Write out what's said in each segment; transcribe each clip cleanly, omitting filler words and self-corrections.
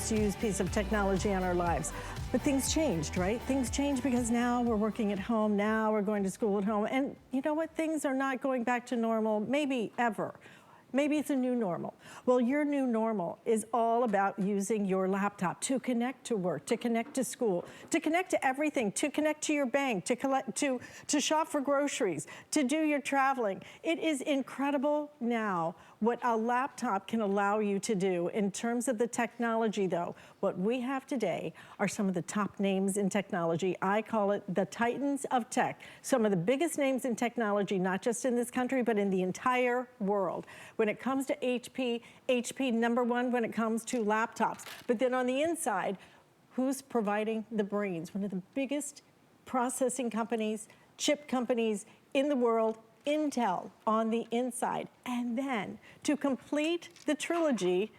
Used piece of technology on our lives. But things changed, right? Things changed because now we're working at home, now we're going to school at home, and you know what? Things are not going back to normal, maybe ever. Maybe it's a new normal. Well, your new normal is all about using your laptop to connect to work, to connect to school, to connect to everything, to connect to your bank, to shop for groceries, to do your traveling. It is incredible now what a laptop can allow you to do. In terms of the technology though, what we have today are some of the top names in technology. I call it the titans of tech. Some of the biggest names in technology, not just in this country, but in the entire world. When it comes to HP, HP #1 when it comes to laptops. But then on the inside, who's providing the brains? One of the biggest processing companies, chip companies in the world, Intel on the inside. And then to complete the trilogy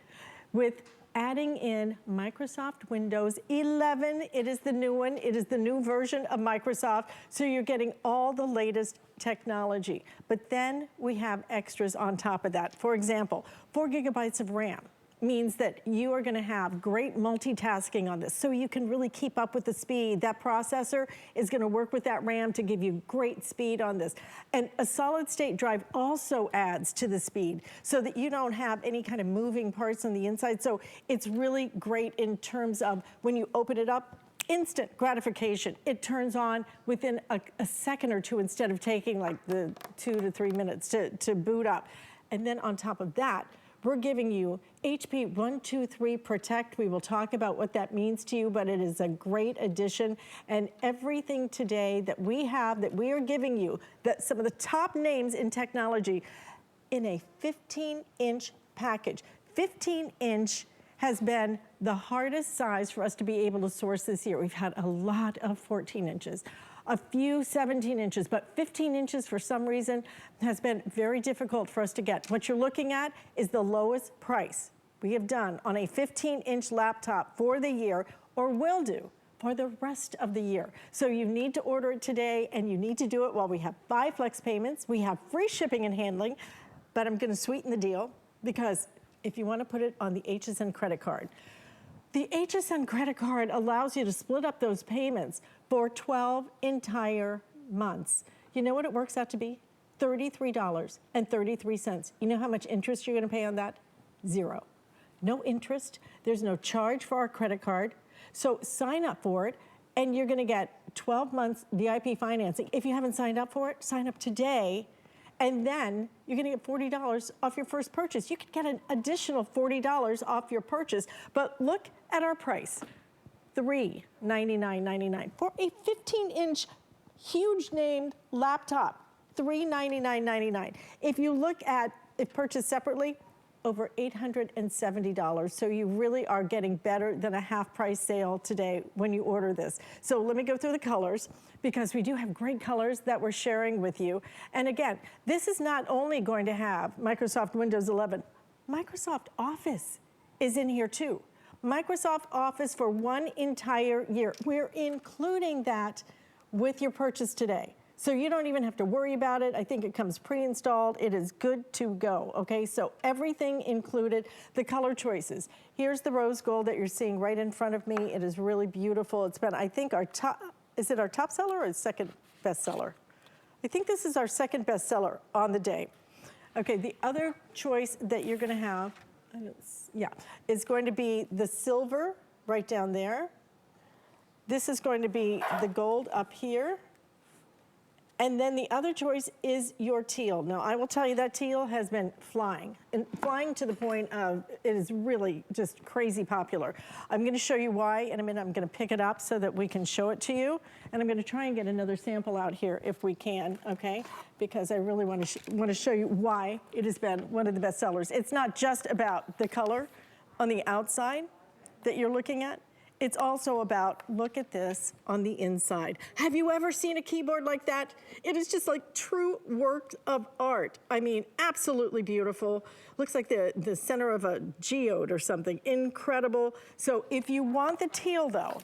with adding in Microsoft Windows 11. It is the new one. It is the new version of Microsoft. So you're getting all the latest technology. But then we have extras on top of that. For example, 4 gigabytes of RAM means that you are gonna have great multitasking on this, so you can really keep up with the speed. That processor is gonna work with that RAM to give you great speed on this. And a solid state drive also adds to the speed so that you don't have any kind of moving parts on the inside. So it's really great in terms of when you open it up, instant gratification. It turns on within a second or two instead of taking like the 2 to 3 minutes to boot up. And then on top of that, we're giving you HP 123 Protect. We will talk about what that means to you, but it is a great addition. And everything today that we have, that we are giving you, that some of the top names in technology, in a 15-inch package. 15-inch has been the hardest size for us to be able to source this year. We've had a lot of 14 inches. A few 17 inches, but 15 inches for some reason has been very difficult for us to get. What you're looking at is the lowest price we have done on a 15-inch laptop for the year, or will do for the rest of the year. So you need to order it today, and you need to do it while we have 5 flex payments. We have free shipping and handling, but I'm gonna sweeten the deal because if you wanna put it on the Hsn credit card, the Hsn credit card allows you to split up those payments for 12 entire months. You know what it works out to be? $33.33. You know how much interest you're gonna pay on that? 0. No interest, there's no charge for our credit card. So sign up for it, and you're gonna get 12 months VIP financing. If you haven't signed up for it, sign up today, and then you're gonna get $40 off your first purchase. You could get an additional $40 off your purchase, but look at our price. $399.99 for a 15-inch huge named laptop. $399.99. If you look at it purchased separately, over $870. So you really are getting better than a half price sale today when you order this. So let me go through the colors, because we do have great colors that we're sharing with you. And again, this is not only going to have Microsoft Windows 11, Microsoft Office is in here too. Microsoft Office for 1 entire year. We're including that with your purchase today. So you don't even have to worry about it. I think it comes pre-installed. It is good to go, okay? So everything included, the color choices. Here's the rose gold that you're seeing right in front of me. It is really beautiful. It's been, I think, our top, is it our top seller or second best seller? I think this is our second best seller on the day. Okay, the other choice that you're gonna have, is going to be the silver right down there. This is going to be the gold up here. And then the other choice is your teal. Now, I will tell you that teal has been flying, and flying to the point of it is really just crazy popular. I'm gonna show you why in a minute. I'm gonna pick it up so that we can show it to you. And I'm gonna try and get another sample out here if we can, okay? Because I really wanna show you why it has been one of the best sellers. It's not just about the color on the outside that you're looking at. It's also about, look at this on the inside. Have you ever seen a keyboard like that? It is just like true work of art. I mean, absolutely beautiful. Looks like the center of a geode or something. Incredible. So if you want the teal though,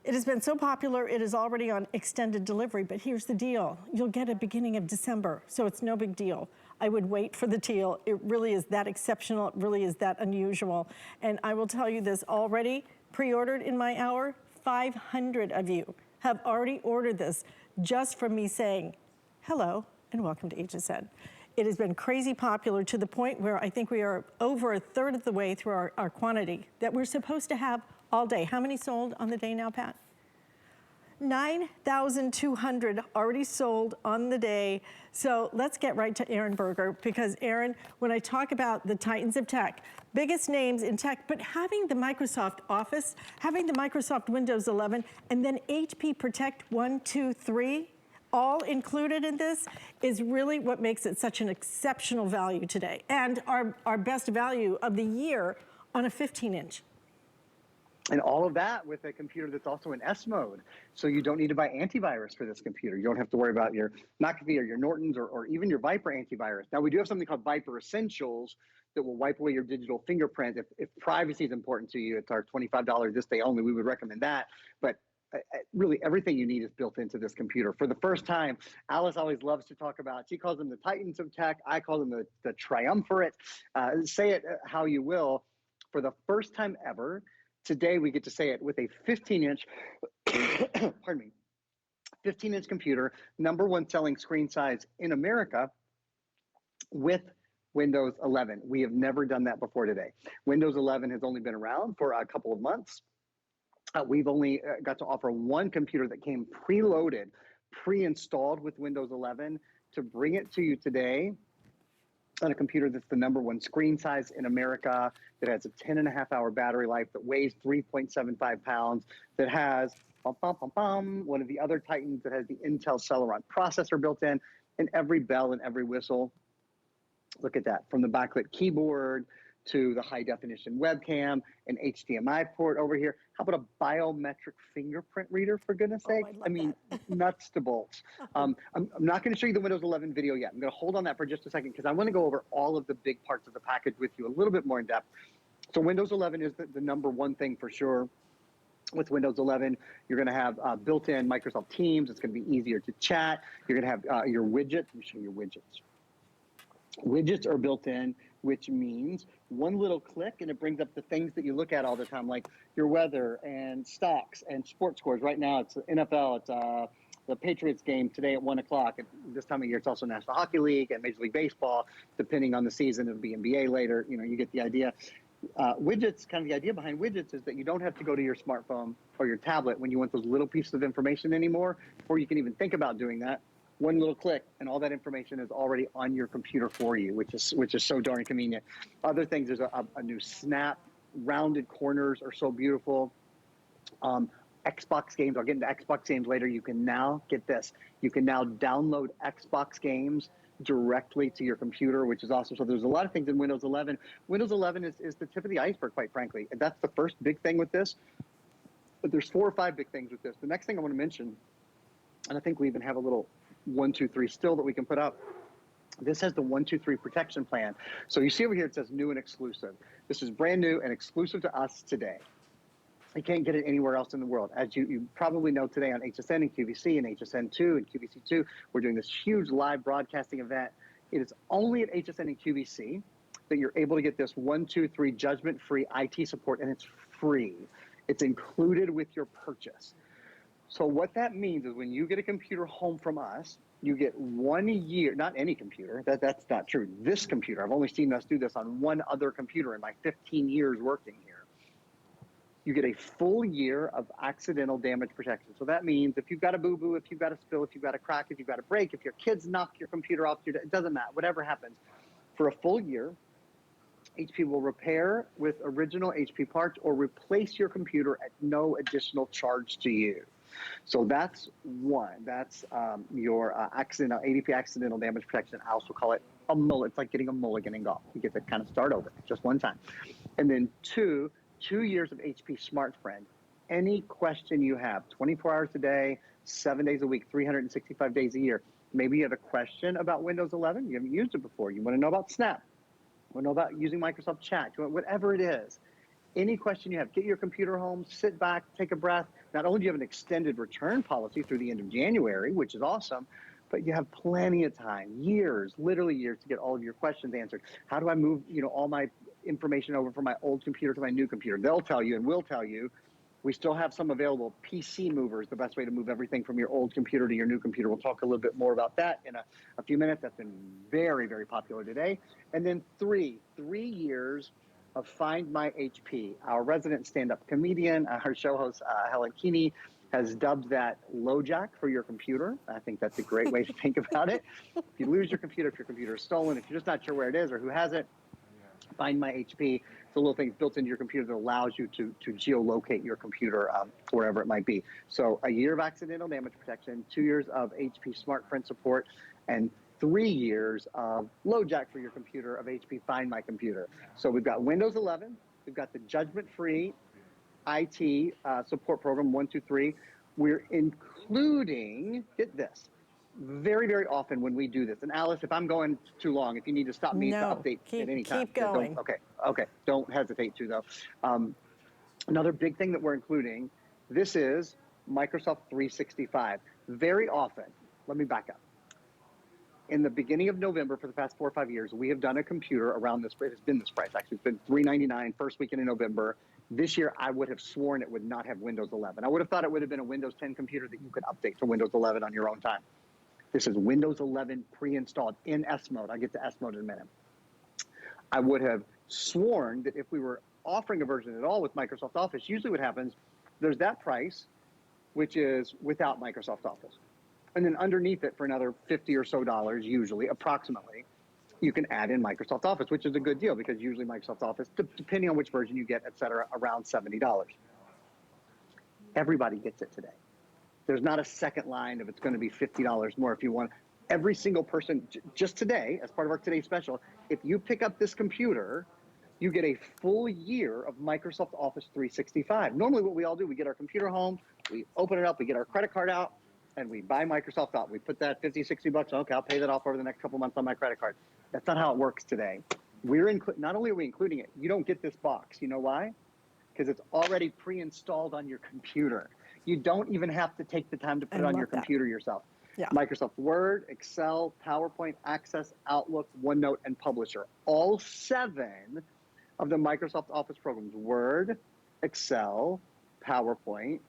it has been so popular, it is already on extended delivery, but here's the deal. You'll get it beginning of December, so it's no big deal. I would wait for the Teal. It really is that exceptional. It really is that unusual. And I will tell you this, already pre-ordered in my hour, 500 of you have already ordered this just from me saying, hello and welcome to HSN. It has been crazy popular to the point where I think we are over a third of the way through our quantity that we're supposed to have all day. How many sold on the day now, Pat? 9,200 already sold on the day. So let's get right to Aaron Berger, because Aaron, when I talk about the titans of tech, biggest names in tech, but having the Microsoft Office, having the Microsoft Windows 11, and then HP Protect 1, 2, 3, all included in this is really what makes it such an exceptional value today. And our best value of the year on a 15-inch. And all of that with a computer that's also in S mode. So you don't need to buy antivirus for this computer. You don't have to worry about your McAfee or your Nortons or even your Viper antivirus. Now, we do have something called Viper Essentials that will wipe away your digital fingerprint. If privacy is important to you, it's our $25 this day only. We would recommend that. But really, everything you need is built into this computer. For the first time, Alice always loves to talk about, she calls them the titans of tech. I call them the triumvirate. Say it how you will. For the first time ever, today we get to say it with a 15-inch, pardon me, 15-inch computer, #1 selling screen size in America with Windows 11. We have never done that before today. Windows 11 has only been around for a couple of months. We've only got to offer one computer that came preloaded, pre-installed with Windows 11 to bring it to you today on a computer that's the #1 screen size in America, that has a 10.5-hour battery life, that weighs 3.75 pounds, that has one of the other titans that has the Intel Celeron processor built in, and every bell and every whistle. Look at that, from the backlit keyboard to the high definition webcam, an HDMI port over here. How about a biometric fingerprint reader, for goodness sake? I mean, nuts to bolts. I'm not going to show you the Windows 11 video yet. I'm going to hold on that for just a second because I want to go over all of the big parts of the package with you a little bit more in depth. So Windows 11 is the #1 thing for sure. With Windows 11, you're going to have built-in Microsoft Teams. It's going to be easier to chat. You're going to have your widgets. Let me show you widgets. Widgets are built in, which means one little click and it brings up the things that you look at all the time, like your weather and stocks and sports scores. Right now, it's NFL. It's the Patriots game today at 1 o'clock. At this time of year, it's also National Hockey League and Major League Baseball. Depending on the season, it'll be NBA later. You know, you get the idea. Widgets, kind of the idea behind widgets is that you don't have to go to your smartphone or your tablet when you want those little pieces of information anymore, or you can even think about doing that. One little click and all that information is already on your computer for you, which is so darn convenient. Other things, there's a new snap, rounded corners are so beautiful. Xbox games, I'll get into Xbox games later. You can now, get this, you can now download Xbox games directly to your computer, which is awesome. So there's a lot of things in Windows 11. Windows 11 is the tip of the iceberg, quite frankly. And that's the first big thing with this. But there's 4 or 5 big things with this. The next thing I want to mention, and I think we even have a little 1, 2, 3 still that we can put up. This has the 1, 2, 3 protection plan. So you see over here, it says new and exclusive. This is brand new and exclusive to us today. You can't get it anywhere else in the world. As you probably know, today on HSN and QVC and HSN2 and QVC2, we're doing this huge live broadcasting event. It is only at HSN and QVC that you're able to get this 1, 2, 3 judgment-free IT support, and it's free. It's included with your purchase. So what that means is when you get a computer home from us, you get 1 year, not any computer, that's not true. This computer, I've only seen us do this on one other computer in my 15 years working here. You get a full year of accidental damage protection. So that means if you've got a boo-boo, if you've got a spill, if you've got a crack, if you've got a break, if your kids knock your computer off, it doesn't matter, whatever happens. For a full year, HP will repair with original HP parts or replace your computer at no additional charge to you. So that's one. That's your ADP accidental damage protection. I also call it a mulligan. It's like getting a mulligan in golf. You get to kind of start over just one time. And then 2 years of HP Smart Friend. Any question you have, 24 hours a day, 7 days a week, 365 days a year. Maybe you have a question about Windows 11. You haven't used it before. You want to know about Snap. You want to know about using Microsoft Chat. Whatever it is. Any question you have, get your computer home, sit back, take a breath. Not only do you have an extended return policy through the end of January, which is awesome, but you have plenty of time, years, literally years, to get all of your questions answered. How do I move, all my information over from my old computer to my new computer? They'll tell you and will tell you. We still have some available. PC Mover is the best way to move everything from your old computer to your new computer. We'll talk a little bit more about that in a few minutes. That's been very, very popular today. And then three years of Find My HP. Our resident stand-up comedian, our show host, Helen Keeney, has dubbed that LoJack for your computer. I think that's a great way to think about it. If you lose your computer, if your computer is stolen, if you're just not sure where it is or who has it, Find My HP. It's a little thing built into your computer that allows you to geolocate your computer wherever it might be. So a year of accidental damage protection, 2 years of HP Smart Print support, and 3 years of LoJack for your computer of HP Find My Computer. So we've got Windows 11, we've got the judgment-free IT support program 123. We're including, get this, very, very often when we do this, and Alice, if I'm going too long, if you need to stop me to update at any time. Keep going. Okay, don't hesitate to though. Another big thing that we're including, this is Microsoft 365. Very often, let me back up. In the beginning of November for the past 4 or 5 years, we have done a computer around this, it has been this price actually, it's been $399 first weekend in November. This year, I would have sworn it would not have Windows 11. I would have thought it would have been a Windows 10 computer that you could update to Windows 11 on your own time. This is Windows 11 pre-installed in S mode. I'll get to S mode in a minute. I would have sworn that if we were offering a version at all with Microsoft Office, usually what happens, there's that price, which is without Microsoft Office. And then underneath it for another $50 or so, usually, approximately, you can add in Microsoft Office, which is a good deal because usually Microsoft Office, depending on which version you get, et cetera, around $70. Everybody gets it today. There's not a second line of it's going to be $50 more if you want. Every single person, just today, as part of our Today Special, if you pick up this computer, you get a full year of Microsoft Office 365. Normally what we all do, we get our computer home, we open it up, we get our credit card out, and we buy Microsoft out. We put that 50, 60 bucks, okay, I'll pay that off over the next couple months on my credit card. That's not how it works today. Not only are we including it, you don't get this box. You know why? Because it's already pre-installed on your computer. You don't even have to take the time to put it on your computer yourself. Yeah. Microsoft Word, Excel, PowerPoint, Access, Outlook, OneNote, and Publisher. All 7 of the Microsoft Office programs, Word, Excel, PowerPoint,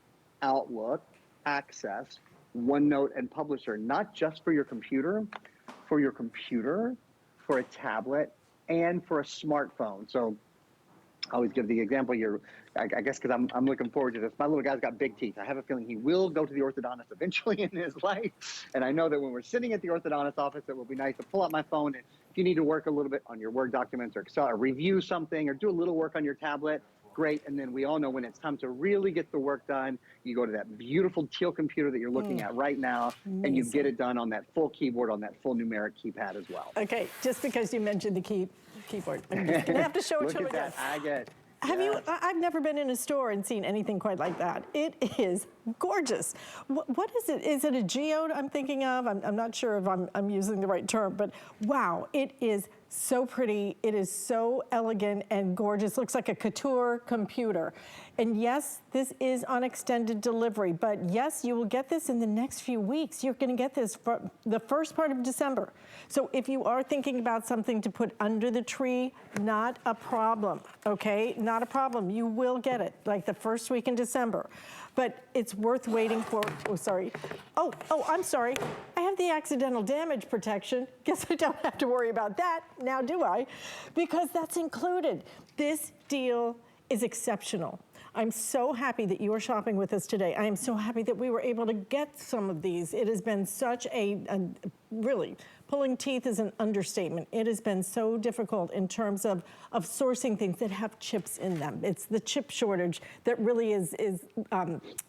Outlook, Access, OneNote, and Publisher, not just for your computer, for a tablet, and for a smartphone. So I always give the example, I guess because I'm looking forward to this. My little guy's got big teeth. I have a feeling he will go to the orthodontist eventually in his life. And I know that when we're sitting at the orthodontist office, it will be nice to pull out my phone. And if you need to work a little bit on your Word documents or Excel or review something or do a little work on your tablet, great. And then we all know when it's time to really get the work done, you go to that beautiful Teal computer that you're looking at right now, and you get it done on that full keyboard, on that full numeric keypad as well. Okay, just because you mentioned the keyboard, I'm just gonna have to show it to you again. I've never been in a store and seen anything quite like that. It is gorgeous. What is it? Is it a geode I'm thinking of? I'm not sure if I'm using the right term, but wow, it is so pretty. It is so elegant and gorgeous. Looks like a couture computer. And yes, this is on extended delivery, but yes, you will get this in the next few weeks. You're gonna get this for the first part of December. So if you are thinking about something to put under the tree, not a problem, okay? Not a problem, you will get it, like the first week in December. But it's worth waiting for, oh, sorry. Oh, I'm sorry. I have the accidental damage protection. Guess I don't have to worry about that, now do I? Because that's included. This deal is exceptional. I'm so happy that you are shopping with us today. I am so happy that we were able to get some of these. It has been such really, pulling teeth is an understatement. It has been so difficult in terms of sourcing things that have chips in them. It's the chip shortage that really is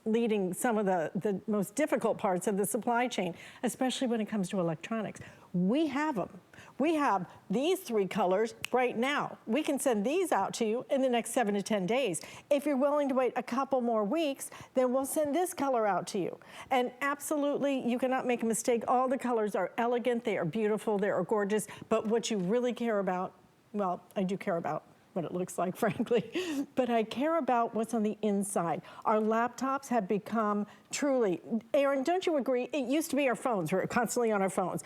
leading some of the most difficult parts of the supply chain, especially when it comes to electronics. We have them. We have these 3 colors right now. We can send these out to you in the next 7 to 10 days. If you're willing to wait a couple more weeks, then we'll send this color out to you. And absolutely, you cannot make a mistake. All the colors are elegant, they are beautiful, they are gorgeous, but what you really care about, well, I do care about what it looks like, frankly, but I care about what's on the inside. Our laptops have become truly, Aaron, don't you agree? It used to be our phones, we're constantly on our phones.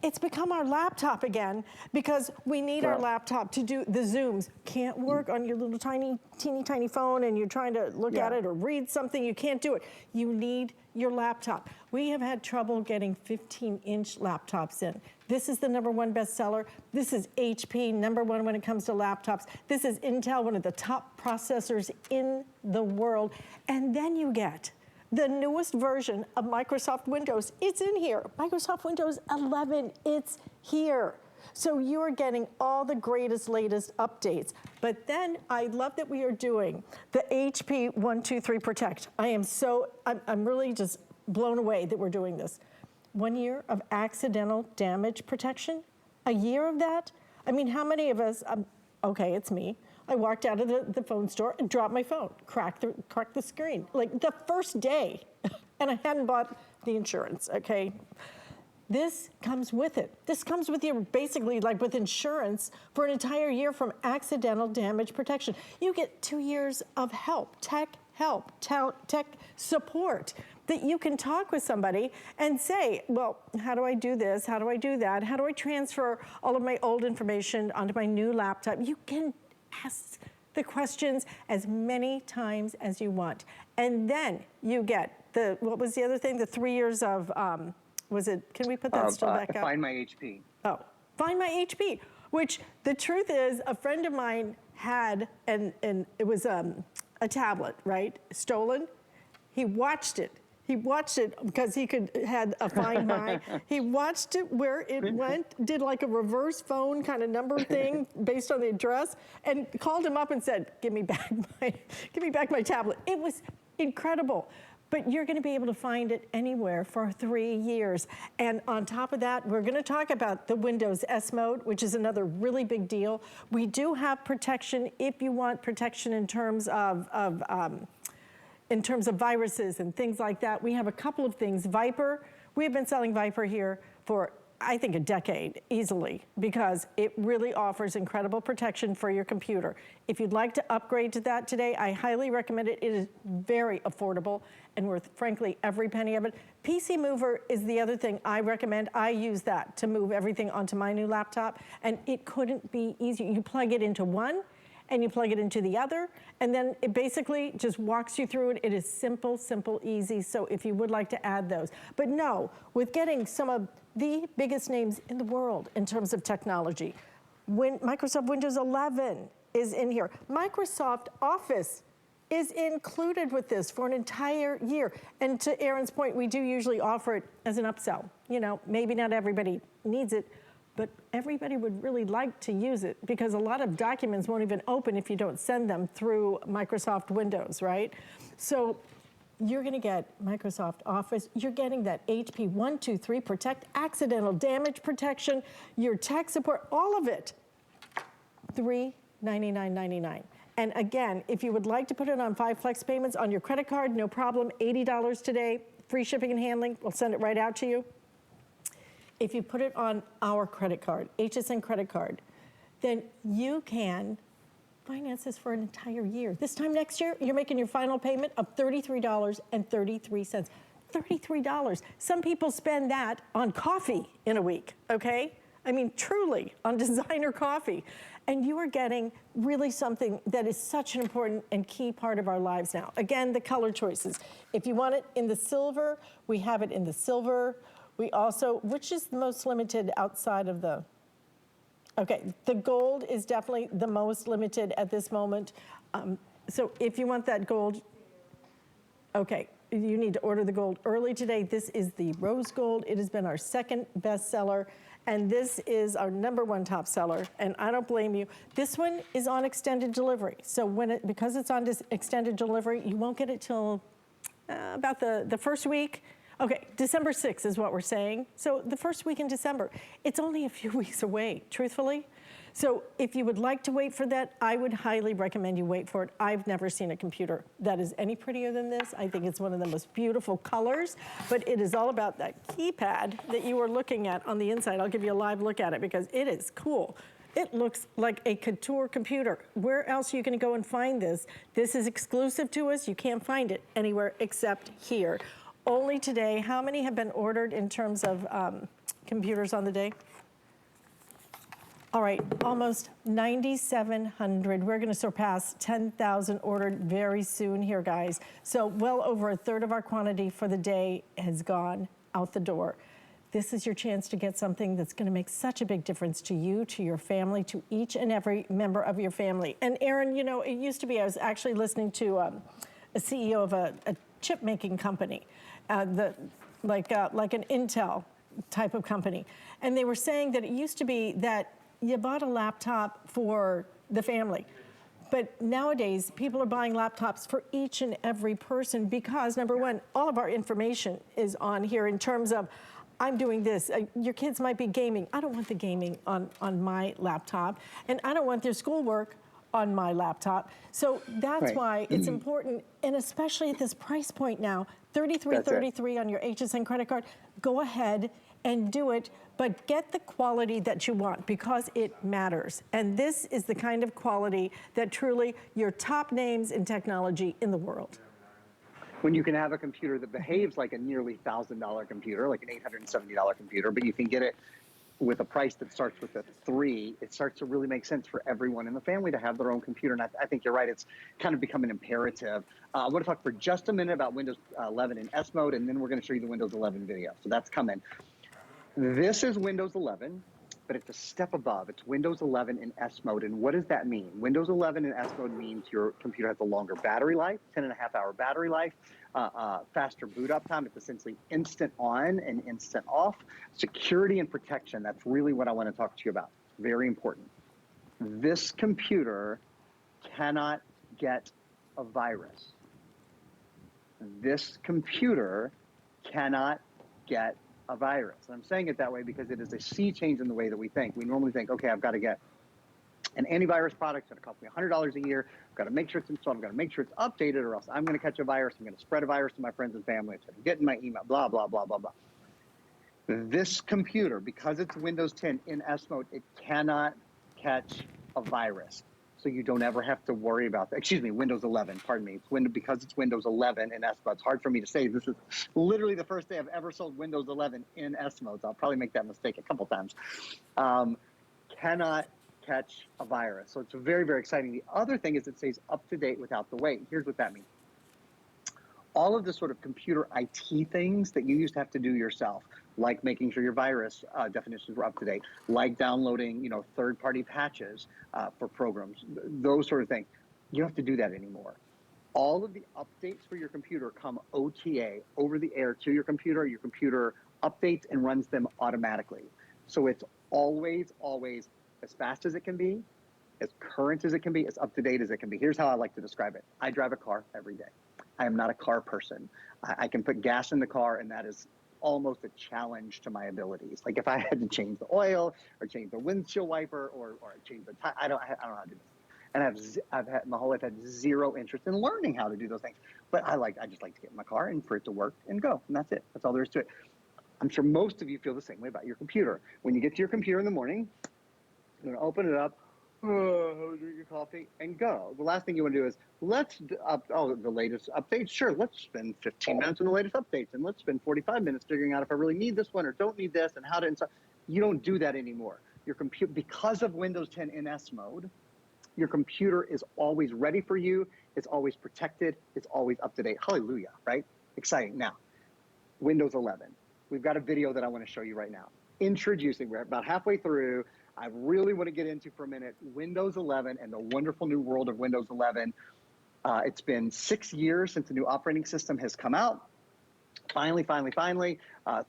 It's become our laptop again because we need our laptop to do the Zooms. Can't work on your little teeny tiny phone and you're trying to look at it or read something, you can't do it. You need your laptop. We have had trouble getting 15-inch laptops in. This is the #1 bestseller. This is HP, #1 when it comes to laptops. This is Intel, one of the top processors in the world. And then you get the newest version of Microsoft Windows. It's in here. Microsoft Windows 11, it's here. So you're getting all the greatest, latest updates. But then I love that we are doing the HP 123 Protect. I'm really just blown away that we're doing this. 1 year of accidental damage protection? A year of that? I mean, how many of us, okay, it's me. I walked out of the phone store and dropped my phone, cracked the screen, like the first day, and I hadn't bought the insurance, okay? This comes with it. This comes with you basically like with insurance for an entire year from accidental damage protection. You get 2 years of help, tech support, that you can talk with somebody and say, well, how do I do this? How do I do that? How do I transfer all of my old information onto my new laptop? You can ask the questions as many times as you want. And then you get what was the other thing? The 3 years of, can we put that still back up? Find My HP. Oh, Find My HP, which the truth is a friend of mine had, and it was a tablet, right? Stolen. He watched it. He watched it because he had a Find My. He watched it where it went, did like a reverse phone kind of number thing based on the address, and called him up and said, give me back my tablet. It was incredible. But you're gonna be able to find it anywhere for 3 years. And on top of that, we're gonna talk about the Windows S mode, which is another really big deal. We do have protection if you want protection in terms of viruses and things like that. We have a couple of things. Viper, we have been selling Viper here for, I think, a decade easily because it really offers incredible protection for your computer. If you'd like to upgrade to that today, I highly recommend it. It is very affordable and worth, frankly, every penny of it. PC Mover is the other thing I recommend. I use that to move everything onto my new laptop, and it couldn't be easier. You plug it into one, and you plug it into the other, and then it basically just walks you through it. It is simple, easy, so if you would like to add those. But no, with getting some of the biggest names in the world in terms of technology, when Microsoft Windows 11 is in here, Microsoft Office is included with this for an entire year. And to Aaron's point, we do usually offer it as an upsell. You know, maybe not everybody needs it, but everybody would really like to use it because a lot of documents won't even open if you don't send them through Microsoft Windows, right? So you're gonna get Microsoft Office, you're getting that HP 123 Protect, accidental damage protection, your tech support, all of it, $399.99. And again, if you would like to put it on 5 flex payments on your credit card, no problem, $80 today, free shipping and handling, we'll send it right out to you. If you put it on our credit card, Hsn credit card, then you can finance this for an entire year. This time next year, you're making your final payment of $33.33. $33. Some people spend that on coffee in a week, okay? I mean, truly, on designer coffee. And you are getting really something that is such an important and key part of our lives now. Again, the color choices. If you want it in the silver, we have it in the silver. We also, which is the most limited outside of the, okay, the gold is definitely the most limited at this moment. So if you want that gold, okay, you need to order the gold early today. This is the rose gold. It has been our second bestseller, and this is our #1 top seller, and I don't blame you. This one is on extended delivery. So because it's on this extended delivery, you won't get it till about the first week. Okay, December 6th is what we're saying. So the first week in December, it's only a few weeks away, truthfully. So if you would like to wait for that, I would highly recommend you wait for it. I've never seen a computer that is any prettier than this. I think it's one of the most beautiful colors, but it is all about that keypad that you were looking at on the inside. I'll give you a live look at it because it is cool. It looks like a couture computer. Where else are you gonna go and find this? This is exclusive to us. You can't find it anywhere except here. Only today. How many have been ordered in terms of computers on the day? All right, almost 9,700. We're gonna surpass 10,000 ordered very soon here, guys. So well over a third of our quantity for the day has gone out the door. This is your chance to get something that's gonna make such a big difference to you, to your family, to each and every member of your family. And Aaron, you know, it used to be, I was actually listening to a CEO of a chip making company, like an Intel type of company. And they were saying that it used to be that you bought a laptop for the family. But nowadays, people are buying laptops for each and every person because, number one, all of our information is on here in terms of, I'm doing this. Your kids might be gaming. I don't want the gaming on my laptop. And I don't want their schoolwork on my laptop. So that's why it's important, and especially at this price point now, $33.33 on your Hsn credit card, go ahead and do it, but get the quality that you want because it matters. And this is the kind of quality that truly your top names in technology in the world. When you can have a computer that behaves like a nearly $1,000 computer, like an $870 computer, but you can get it with a price that starts with a 3, it starts to really make sense for everyone in the family to have their own computer. And I think you're right, it's kind of become an imperative. I want to talk for just a minute about Windows 11 in S mode, and then we're going to show you the Windows 11 video. So that's coming. This is Windows 11, but it's a step above. It's Windows 11 in S mode. And what does that mean? Windows 11 in S mode means your computer has a longer battery life, 10.5-hour battery life, faster boot up time. It's essentially instant on and instant off. Security and protection, that's really what I want to talk to you about. Very important. This computer cannot get a virus. This computer cannot get a virus. And I'm saying it that way because it is a sea change in the way that we think. We normally think, okay, I've got to get an antivirus product. It's going to cost me $100 a year. I've got to make sure it's installed. I've got to make sure it's updated, or else I'm going to catch a virus. I'm going to spread a virus to my friends and family. It's going to get in my email, blah, blah, blah, blah, blah. This computer, because it's Windows 10 in S mode, it cannot catch a virus. So you don't ever have to worry about that. Excuse me, Windows 11, pardon me. Because it's Windows 11 in S mode. It's hard for me to say. This is literally the first day I've ever sold Windows 11 in S mode. So I'll probably make that mistake a couple times. Cannot catch a virus. So it's very, very exciting. The other thing is it stays up to date without the wait. Here's what that means. All of the sort of computer IT things that you used to have to do yourself, like making sure your virus definitions were up to date, like downloading, third-party patches for programs, those sort of things. You don't have to do that anymore. All of the updates for your computer come OTA, over the air to your computer. Your computer updates and runs them automatically. So it's always, always as fast as it can be, as current as it can be, as up to date as it can be. Here's how I like to describe it. I drive a car every day. I am not a car person. I can put gas in the car, and that is almost a challenge to my abilities. Like if I had to change the oil or change the windshield wiper or change the tire, I don't know how to do this. And I've had my whole life had zero interest in learning how to do those things. But I just like to get in my car and for it to work and go, and that's it. That's all there is to it. I'm sure most of you feel the same way about your computer. When you get to your computer in the morning, you're gonna open it up, drink your coffee, and go. The last thing you want to do is, the latest updates. Sure, let's spend 15 minutes on the latest updates, and let's spend 45 minutes figuring out if I really need this one or don't need this, and how to install. You don't do that anymore. Your computer, because of Windows 10 in S mode, your computer is always ready for you. It's always protected. It's always up to date. Hallelujah, right? Exciting. Now, Windows 11. We've got a video that I want to show you right now. Introducing, we're about halfway through. I really want to get into for a minute Windows 11 and the wonderful new world of Windows 11. It's been 6 years since the new operating system has come out. Finally,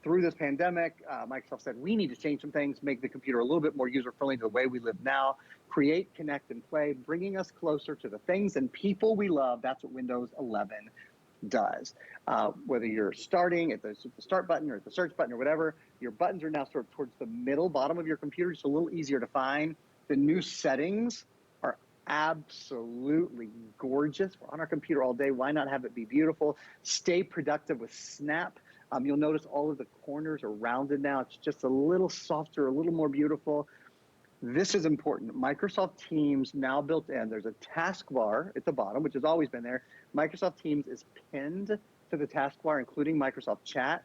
through this pandemic, Microsoft said, we need to change some things, make the computer a little bit more user-friendly to the way we live now, create, connect, and play, bringing us closer to the things and people we love. That's what Windows 11 does. Whether you're starting at the start button or at the search button or whatever, your buttons are now sort of towards the middle bottom of your computer, just a little easier to find. The new settings are absolutely gorgeous. We're on our computer all day. Why not have it be beautiful? Stay productive with Snap. You'll notice all of the corners are rounded now. It's just a little softer, a little more beautiful. This is important. Microsoft Teams now built in. There's a taskbar at the bottom, which has always been there. Microsoft Teams is pinned to the taskbar, including Microsoft Chat.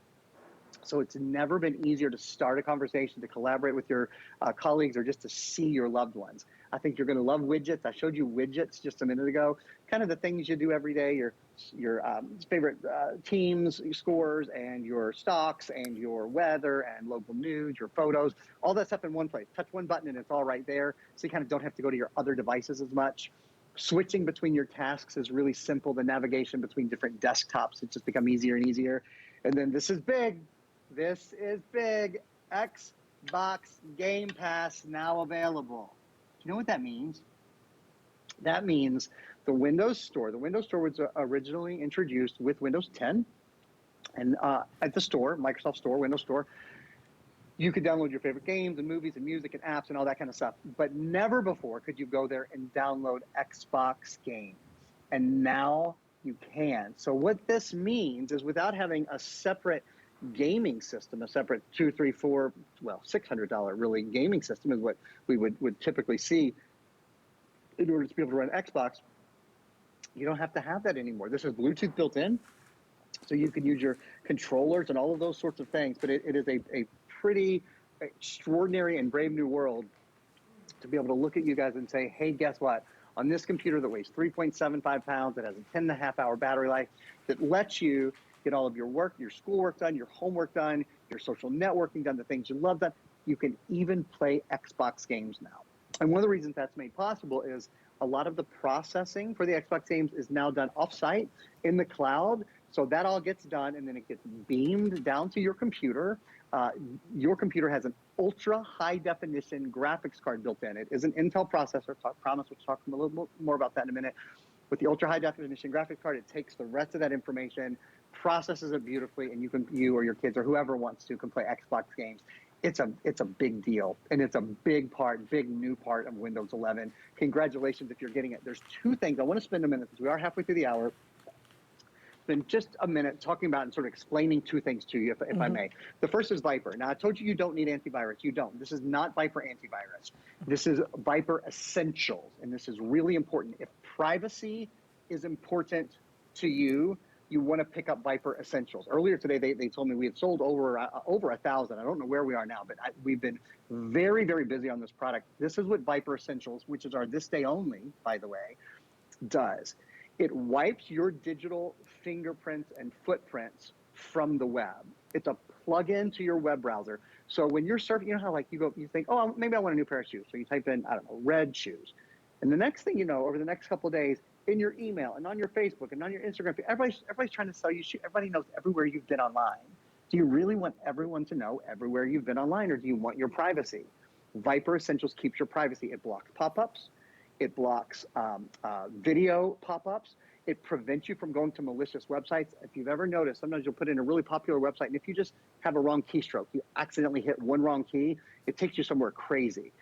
So it's never been easier to start a conversation, to collaborate with your colleagues, or just to see your loved ones. I think you're going to love Widgets. I showed you Widgets just a minute ago, kind of the things you do every day, your favorite teams, scores, and your stocks, and your weather, and local news, your photos, all that stuff in one place. Touch one button and it's all right there, so you kind of don't have to go to your other devices as much. Switching between your tasks is really simple. The navigation between different desktops, it's just become easier and easier. And then this is big. This is big. Xbox Game Pass now available. Do you know what that means? That means the Windows Store. The Windows Store was originally introduced with Windows 10. And at the store, Microsoft Store, Windows Store, you could download your favorite games and movies and music and apps and all that kind of stuff. But never before could you go there and download Xbox games. And now you can. So what this means is, without having a separate gaming system, a separate $200, $300, $400, well, $600 really gaming system is what we would typically see in order to be able to run Xbox, you don't have to have that anymore. This is Bluetooth built in, so you can use your controllers and all of those sorts of things. But it is a pretty extraordinary and brave new world to be able to look at you guys and say, hey, guess what? On this computer that weighs 3.75 pounds, that has a 10.5-hour battery life, that lets you get all of your work, your schoolwork done, your homework done, your social networking done, the things you love done. You can even play Xbox games now. And one of the reasons that's made possible is a lot of the processing for the Xbox games is now done offsite in the cloud. So that all gets done, and then it gets beamed down to your computer. Your computer has an ultra high definition graphics card built in. It is an Intel processor. I promise we'll talk a little bit more about that in a minute. With the ultra high definition graphics card, it takes the rest of that information, processes it beautifully, and you or your kids or whoever wants to can play Xbox games. It's a big deal, and it's a big new part of Windows 11. Congratulations if you're getting it. There's two things I want to spend a minute, because we are halfway through the hour. Spend just a minute talking about and sort of explaining two things to you, if I may. The first is Viper. Now, I told you don't need antivirus. You don't. This is not Viper antivirus. This is Viper Essentials, and this is really important. If privacy is important to you, you want to pick up Viper Essentials. Earlier today, they told me we had sold over 1,000. I don't know where we are now, but we've been very, very busy on this product. This is what Viper Essentials, which is our this day only, by the way, does. It wipes your digital fingerprints and footprints from the web. It's a plug-in to your web browser. So when you're surfing, you know how like you think, oh, maybe I want a new pair of shoes. So you type in, I don't know, red shoes. And the next thing you know, over the next couple of days, in your email and on your Facebook and on your Instagram, everybody's trying to sell you shoes. Everybody knows everywhere you've been online. Do you really want everyone to know everywhere you've been online, or do you want your privacy? Viper Essentials keeps your privacy. It blocks pop-ups. It blocks video pop-ups. It prevents you from going to malicious websites. If you've ever noticed, sometimes you'll put in a really popular website, and if you just have a wrong keystroke, you accidentally hit one wrong key, it takes you somewhere crazy.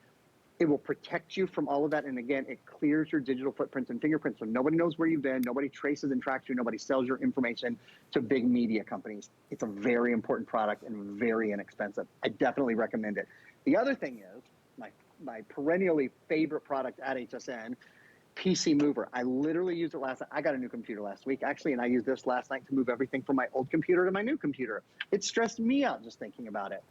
It will protect you from all of that. And again, it clears your digital footprints and fingerprints. So nobody knows where you've been. Nobody traces and tracks you. Nobody sells your information to big media companies. It's a very important product and very inexpensive. I definitely recommend it. The other thing is my perennially favorite product at HSN, PC Mover. I literally used it last night. I got a new computer last week, actually, and I used this last night to move everything from my old computer to my new computer. It stressed me out just thinking about it.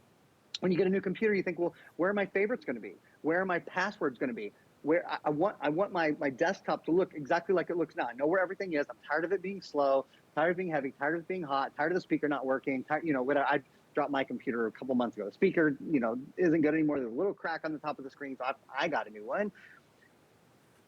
When you get a new computer, you think, well, where are my favorites going to be? Where are my passwords going to be? Where I want my desktop to look exactly like it looks now. I know where everything is. I'm tired of it being slow, tired of being heavy, tired of it being hot, tired of the speaker not working. Whatever. I dropped my computer a couple months ago. The speaker, isn't good anymore. There's a little crack on the top of the screen, so I got a new one.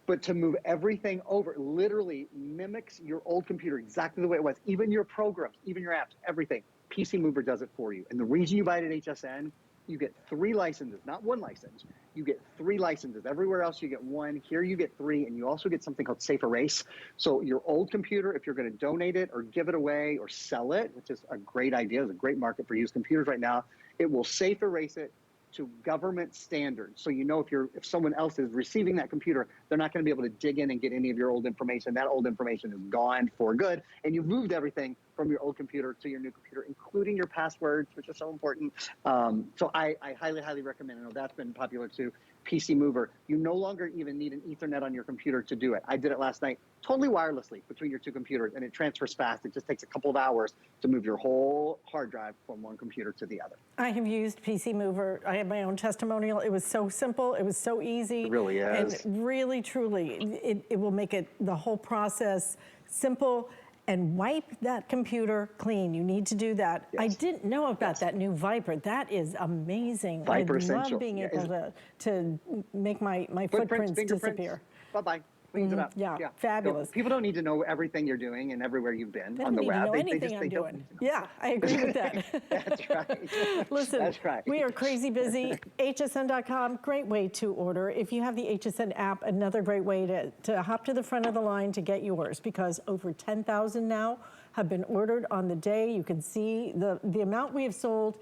But to move everything over, literally mimics your old computer exactly the way it was. Even your programs, even your apps, everything. PC Mover does it for you. And the reason you buy it at HSN, you get 3 licenses, not 1 license. You get 3 licenses. Everywhere else you get 1. Here you get 3, and you also get something called Safe Erase. So your old computer, if you're going to donate it or give it away or sell it, which is a great idea, there's a great market for used computers right now, it will Safe Erase it to government standards. So if someone else is receiving that computer, they're not going to be able to dig in and get any of your old information. That old information is gone for good, and you've moved everything from your old computer to your new computer, including your passwords, which is so important. So I highly, highly recommend it. I know that's been popular too. PC Mover. You no longer even need an Ethernet on your computer to do it. I did it last night, totally wirelessly between your two computers, and it transfers fast. It just takes a couple of hours to move your whole hard drive from one computer to the other. I have used PC Mover. I have my own testimonial. It was so simple. It was so easy. It really is. And really, truly, it will make the whole process simple and wipe that computer clean. You need to do that. Yes. I didn't know about that new Viper. That is amazing. Viper I Essential. love being able to make my footprints disappear. Bye-bye. Cleans it up. Yeah, fabulous. So people don't need to know everything you're doing and everywhere you've been on the web. They don't need to know anything I'm doing. Yeah, I agree with that. That's right. Listen, that's right. We are crazy busy. hsn.com, great way to order. If you have the HSN app, another great way to hop to the front of the line to get yours, because over 10,000 now have been ordered on the day. You can see the amount we have sold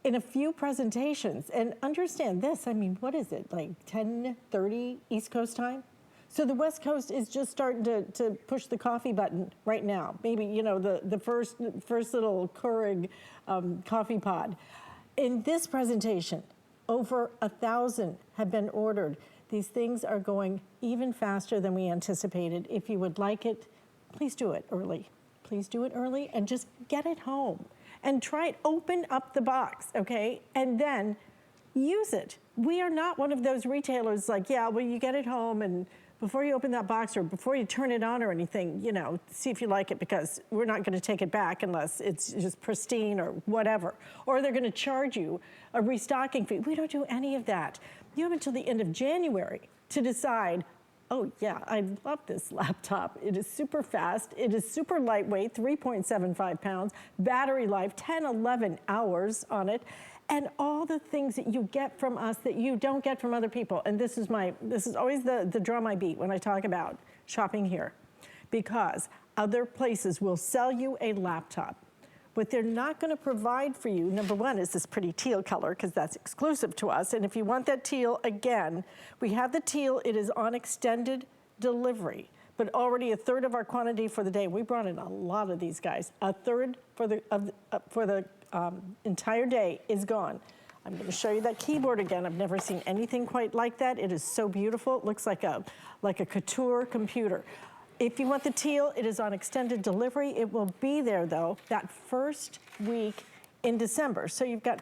in a few presentations. And understand this, I mean, what is it, like 10:30 East Coast time? So the West Coast is just starting to push the coffee button right now. Maybe, you know, the first little Keurig coffee pod. In this presentation, over 1,000 have been ordered. These things are going even faster than we anticipated. If you would like it, please do it early. Please do it early and just get it home. And try it, open up the box, okay? And then use it. We are not one of those retailers like, yeah, well, you get it home and before you open that box or before you turn it on or anything, you know, see if you like it, because we're not going to take it back unless it's just pristine or whatever. Or they're going to charge you a restocking fee. We don't do any of that. You have until the end of January to decide, oh yeah, I love this laptop. It is super fast. It is super lightweight, 3.75 pounds, battery life, 10, 11 hours on it. And all the things that you get from us that you don't get from other people. And this is always the drum I beat when I talk about shopping here, because other places will sell you a laptop. What they're not going to provide for you, number one, is this pretty teal color, because that's exclusive to us. And if you want that teal, again, we have the teal. It is on extended delivery, but already a third of our quantity for the day. We brought in a lot of these guys. A third for the entire day is gone. I'm going to show you that keyboard again. I've never seen anything quite like that. It is so beautiful. It looks like a couture computer. If you want the teal, it is on extended delivery. It will be there though that first week in December. So you've got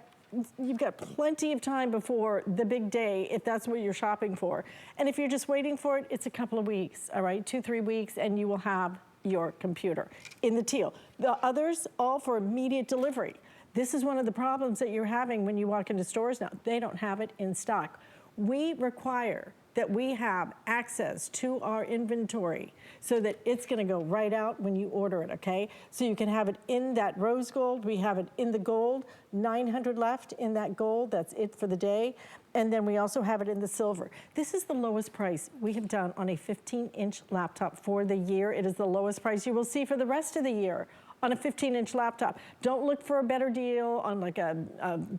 plenty of time before the big day if that's what you're shopping for. And if you're just waiting for it, it's a couple of weeks, all right, 2-3 weeks, and you will have your computer in the teal. The others, all for immediate delivery. This is one of the problems that you're having when you walk into stores now. They don't have it in stock. We require that we have access to our inventory so that it's gonna go right out when you order it, okay? So you can have it in that rose gold. We have it in the gold, 900 left in that gold. That's it for the day. And then we also have it in the silver. This is the lowest price we have done on a 15-inch laptop for the year. It is the lowest price you will see for the rest of the year on a 15-inch laptop. Don't look for a better deal on like a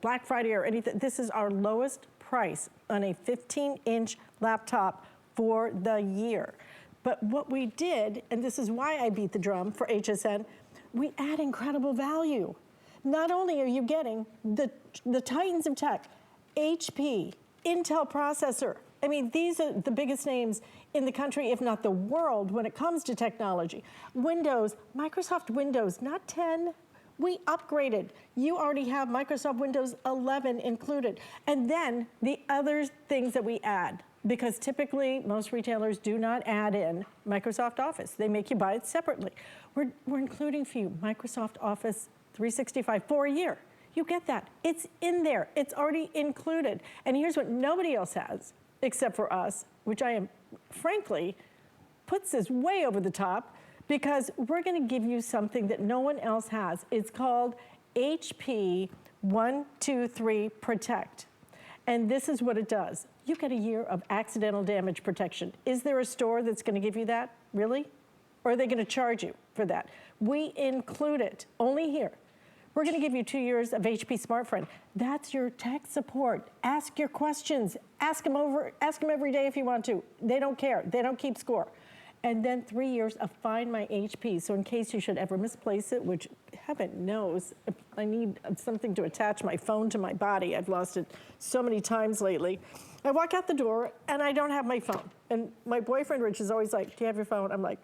Black Friday or anything. This is our lowest price on a 15-inch laptop for the year. But what we did, and this is why I beat the drum for HSN, we add incredible value. Not only are you getting the titans of tech, HP, Intel processor. I mean, these are the biggest names in the country, if not the world, when it comes to technology. Windows, Microsoft Windows, not 10. We upgraded. You already have Microsoft Windows 11 included. And then the other things that we add, because typically most retailers do not add in Microsoft Office. They make you buy it separately. We're including for you Microsoft Office 365 for a year. You get that. It's in there. It's already included. And here's what nobody else has, except for us, which I am, frankly, puts this way over the top, because we're going to give you something that no one else has. It's called HP 123 Protect. And this is what it does. You get a year of accidental damage protection. Is there a store that's going to give you that? Really? Or are they going to charge you for that? We include it only here. We're going to give you 2 years of HP SmartFriend. That's your tech support. Ask your questions. Ask them every day if you want to. They don't care. They don't keep score. and then 3 years of Find My HP. So in case you should ever misplace it, which heaven knows, I need something to attach my phone to my body. I've lost it so many times lately. I walk out the door and I don't have my phone. And my boyfriend, Rich, is always like, do you have your phone? I'm like,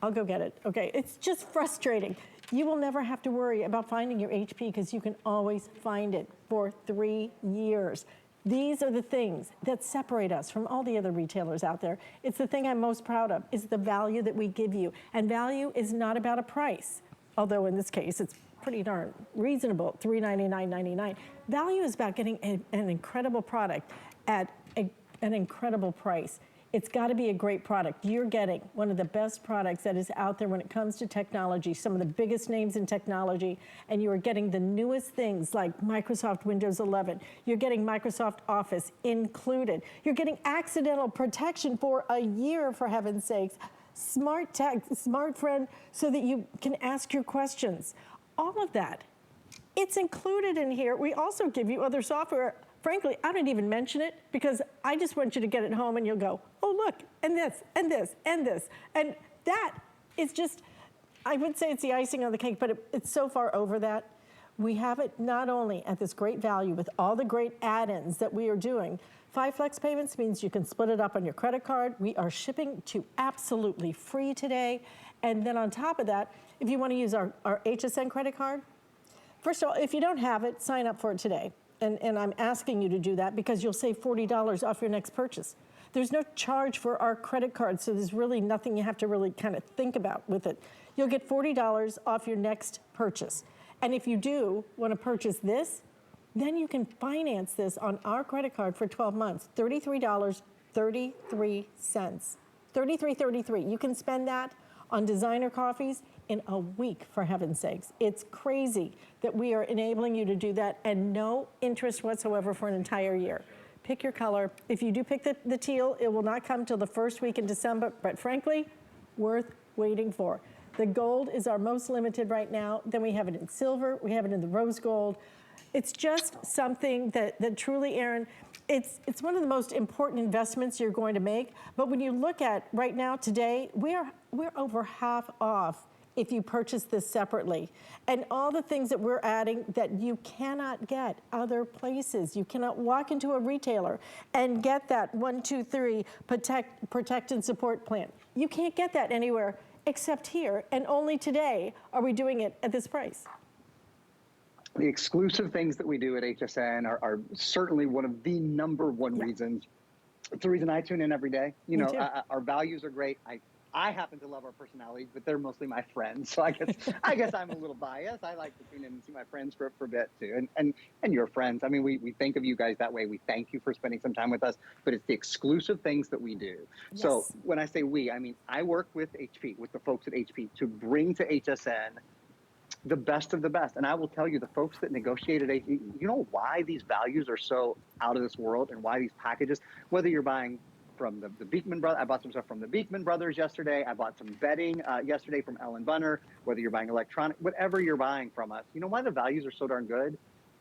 I'll go get it. Okay, it's just frustrating. You will never have to worry about finding your HP because you can always find it for 3 years. These are the things that separate us from all the other retailers out there. It's the thing I'm most proud of, is the value that we give you. And value is not about a price, although in this case, it's pretty darn reasonable, $399.99. Value is about getting an incredible product at an incredible price. It's got to be a great product. You're getting one of the best products that is out there when it comes to technology, some of the biggest names in technology, and you are getting the newest things like Microsoft Windows 11. You're getting Microsoft Office included. You're getting accidental protection for a year, for heaven's sakes. Smart text, smart friend, so that you can ask your questions. All of that, it's included in here. We also give you other software. Frankly, I don't even mention it because I just want you to get it home and you'll go, oh, look, and this, and this, and this. And that is just, I would say it's the icing on the cake, but it's so far over that. We have it not only at this great value with all the great add-ins that we are doing. 5 flex payments means you can split it up on your credit card. We are shipping to absolutely free today. And then on top of that, if you want to use our HSN credit card, first of all, if you don't have it, sign up for it today. And I'm asking you to do that because you'll save $40 off your next purchase. There's no charge for our credit card, so there's really nothing you have to really kind of think about with it. You'll get $40 off your next purchase. And if you do want to purchase this, then you can finance this on our credit card for 12 months, $33.33. $33.33. You can spend that on designer coffees in a week, for heaven's sakes. It's crazy that we are enabling you to do that and no interest whatsoever for an entire year. Pick your color. If you do pick the teal, it will not come till the first week in December, but frankly, worth waiting for. The gold is our most limited right now. Then we have it in silver. We have it in the rose gold. It's just something that truly, Erin, it's one of the most important investments you're going to make. But when you look at right now, today, we're over half off if you purchase this separately. And all the things that we're adding that you cannot get other places. You cannot walk into a retailer and get that 1, 2, 3 protect and support plan. You can't get that anywhere except here, and only today are we doing it at this price. The exclusive things that we do at HSN are certainly one of the number one reasons. It's the reason I tune in every day. You know, our values are great. I happen to love our personalities, but they're mostly my friends. So I guess I'm a little biased. I like to tune in and see my friends for a bit too. And your friends. I mean, we think of you guys that way. We thank you for spending some time with us, but it's the exclusive things that we do. Yes. So when I say we, I mean, I work with HP, with the folks at HP to bring to HSN the best of the best. And I will tell you, the folks that negotiated HP, you know why these values are so out of this world and why these packages, whether you're buying from the Beekman brothers. I bought some stuff from the Beekman brothers yesterday. I bought some bedding yesterday from Ellen Bunner. Whether you're buying electronic, whatever you're buying from us, you know why the values are so darn good?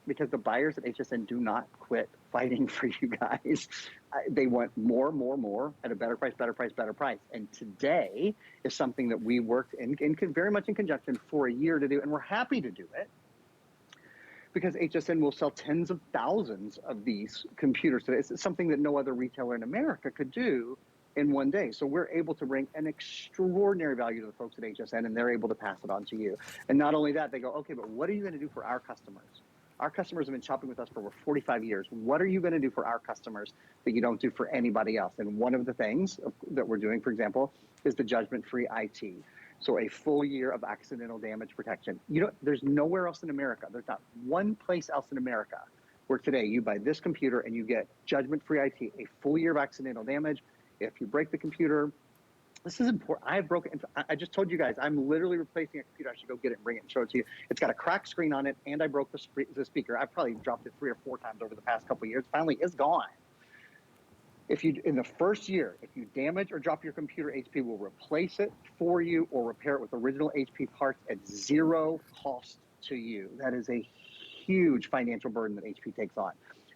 Because the buyers at HSN do not quit fighting for you guys. They want more at a better price, better price, better price. And today is something that we worked in very much in conjunction for a year to do, and we're happy to do it. Because HSN will sell tens of thousands of these computers today. It's something that no other retailer in America could do in one day. So we're able to bring an extraordinary value to the folks at HSN, and they're able to pass it on to you. And not only that, they go, okay, but what are you going to do for our customers? Our customers have been shopping with us for over 45 years. What are you going to do for our customers that you don't do for anybody else? And one of the things that we're doing, for example, is the judgment-free IT. So a full year of accidental damage protection. You know, there's nowhere else in America. There's not one place else in America where today you buy this computer and you get judgment-free IT, a full year of accidental damage. If you break the computer, this is important. I have broken. I just told you guys, I'm literally replacing a computer. I should go get it and bring it and show it to you. It's got a cracked screen on it, and I broke the speaker. I've probably dropped it 3 or 4 times over the past couple of years. Finally, it's gone. If you, in the first year, if you damage or drop your computer, HP will replace it for you or repair it with original HP parts at 0 cost to you. That is a huge financial burden that HP takes on.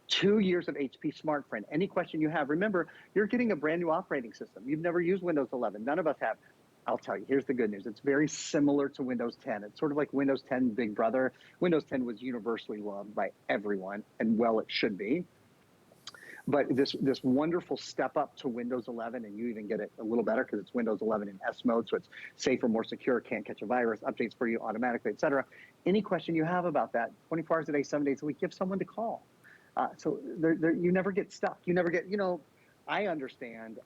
2 years of HP SmartFriend. Any question you have, remember, you're getting a brand new operating system. You've never used Windows 11. None of us have. I'll tell you, here's the good news. It's very similar to Windows 10. It's sort of like Windows 10 Big Brother. Windows 10 was universally loved by everyone, and well, it should be. But this wonderful step up to Windows 11, and you even get it a little better because it's Windows 11 in S mode, so it's safer, more secure, can't catch a virus, updates for you automatically, et cetera. Any question you have about that, 24 hours a day, 7 days a week, give someone to call. So you never get stuck. You never get, I understand.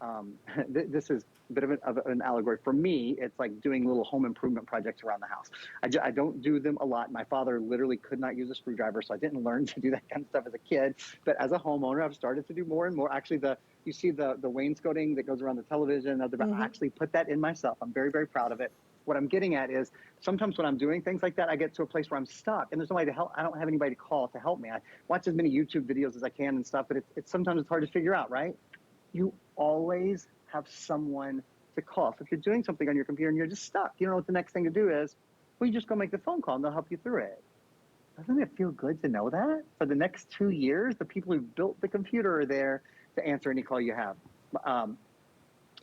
This is a bit of an allegory. For me, it's like doing little home improvement projects around the house. I don't do them a lot. My father literally could not use a screwdriver, so I didn't learn to do that kind of stuff as a kid. But as a homeowner, I've started to do more and more. Actually, you see the wainscoting that goes around the television. I actually put that in myself. I'm very, very proud of it. What I'm getting at is sometimes when I'm doing things like that, I get to a place where I'm stuck and there's nobody to help. I don't have anybody to call to help me. I watch as many YouTube videos as I can and stuff, but sometimes it's hard to figure out, right? You always have someone to call. So if you're doing something on your computer and you're just stuck, you don't know what the next thing to do is, well, you just go make the phone call and they'll help you through it. Doesn't it feel good to know that? For the next 2 years, the people who built the computer are there to answer any call you have.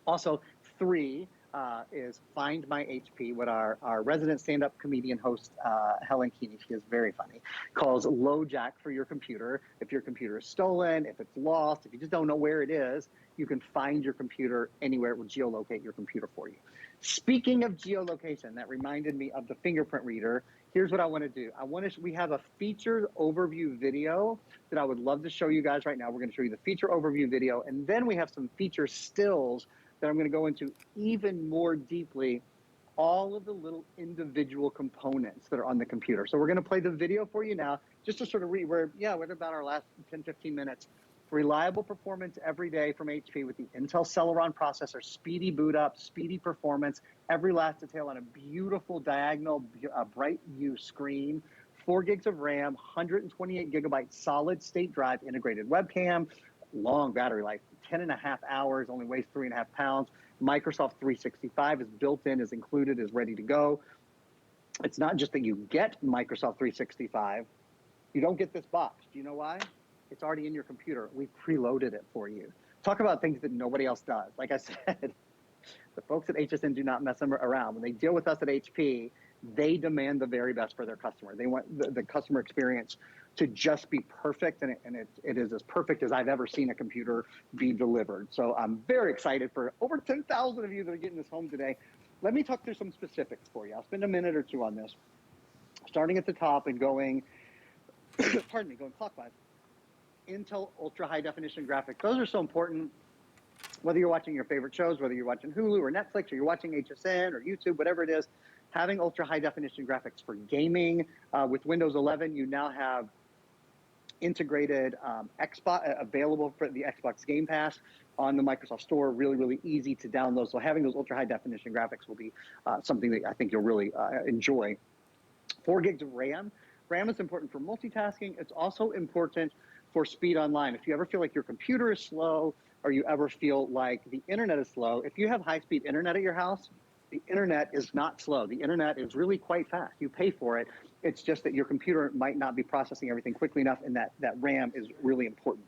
Also, 3 is Find My HP, what our resident stand-up comedian host, Helen Keeney, she is very funny, calls LoJack for your computer. If your computer is stolen, if it's lost, if you just don't know where it is, you can find your computer anywhere. It will geolocate your computer for you. Speaking of geolocation, that reminded me of the fingerprint reader. Here's what I want to do. We have a featured overview video that I would love to show you guys right now. We're going to show you the feature overview video, and then we have some feature stills that I'm going to go into even more deeply, all of the little individual components that are on the computer. So we're going to play the video for you now, just to sort of we're about our last 10, 15 minutes. Reliable performance every day from HP with the Intel Celeron processor, speedy boot up, speedy performance, every last detail on a beautiful diagonal, bright view screen, 4 gigs of RAM, 128 gigabyte solid state drive, integrated webcam, long battery life, 10.5 hours, only weighs 3.5 pounds. Microsoft 365 is built in, is included, is ready to go. It's not just that you get Microsoft 365, you don't get this box. Do you know why? It's already in your computer. We preloaded it for you. Talk about things that nobody else does. Like I said, the folks at HSN do not mess them around. When they deal with us at HP, they demand the very best for their customer. They want the customer experience to just be perfect, and it is as perfect as I've ever seen a computer be delivered. So I'm very excited for over 10,000 of you that are getting this home today. Let me talk through some specifics for you. I'll spend a minute or two on this. Starting at the top and going, pardon me, going clockwise. Intel Ultra High Definition graphics. Those are so important. Whether you're watching your favorite shows, whether you're watching Hulu or Netflix, or you're watching HSN or YouTube, whatever it is, having ultra high definition graphics for gaming. With Windows 11, you now have integrated Xbox available for the Xbox Game Pass on the Microsoft Store. Really, really easy to download. So having those ultra high definition graphics will be something that I think you'll really enjoy. 4 gigs of RAM. RAM is important for multitasking. It's also important for speed online. If you ever feel like your computer is slow, or you ever feel like the internet is slow, if you have high-speed internet at your house, the internet is not slow. The internet is really quite fast. You pay for it. It's just that your computer might not be processing everything quickly enough, and that RAM is really important.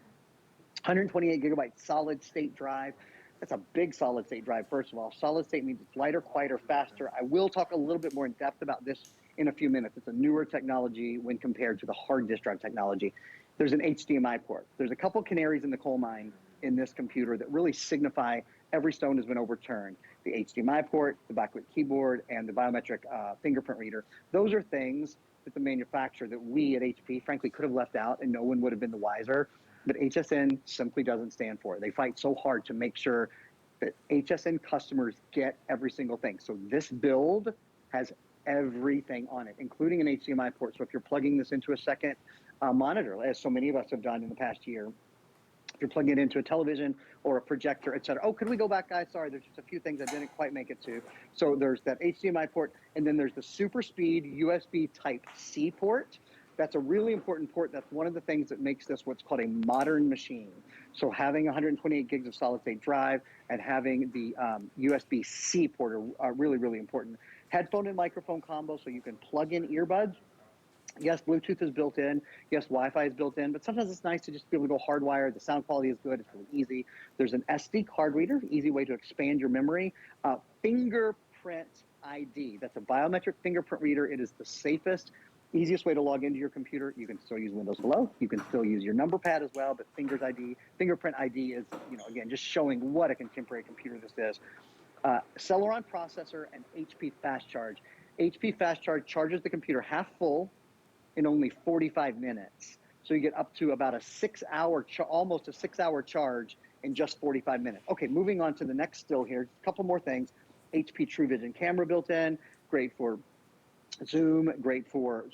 128 gigabyte solid state drive. That's a big solid state drive, first of all. Solid state means it's lighter, quieter, faster. I will talk a little bit more in depth about this in a few minutes. It's a newer technology when compared to the hard disk drive technology. There's an HDMI port. There's a couple canaries in the coal mine in this computer that really signify every stone has been overturned. The HDMI port, the backlit keyboard, and the biometric fingerprint reader. Those are things that the manufacturer, that we at HP, frankly, could have left out and no one would have been the wiser. But HSN simply doesn't stand for it. They fight so hard to make sure that HSN customers get every single thing. So this build has everything on it, including an HDMI port. So if you're plugging this into a second monitor, as so many of us have done in the past year, if you're plugging it into a television or a projector, et cetera. Oh, could we go back, guys? Sorry, there's just a few things I didn't quite make it to. So there's that HDMI port, and then there's the super speed USB Type-C port. That's a really important port. That's one of the things that makes this what's called a modern machine. So having 128 gigs of solid state drive and having the USB-C port are really, really important. Headphone and microphone combo, so you can plug in earbuds Yes, Bluetooth is built in. Yes, Wi-Fi is built in, but sometimes it's nice to just be able to go hardwired. The sound quality is good. It's really easy. There's an SD card reader, easy way to expand your memory. Fingerprint ID. That's a biometric fingerprint reader. It is the safest, easiest way to log into your computer. You can still use Windows Hello. You can still use your number pad as well, but fingerprint ID is, again, just showing what a contemporary computer this is. Celeron processor and HP fast charge. HP fast charge charges the computer half full in only 45 minutes. So you get up to about almost a 6-hour charge in just 45 minutes. Okay, moving on to the next still here. A couple more things. HP True Vision camera built in, great for Zoom, great for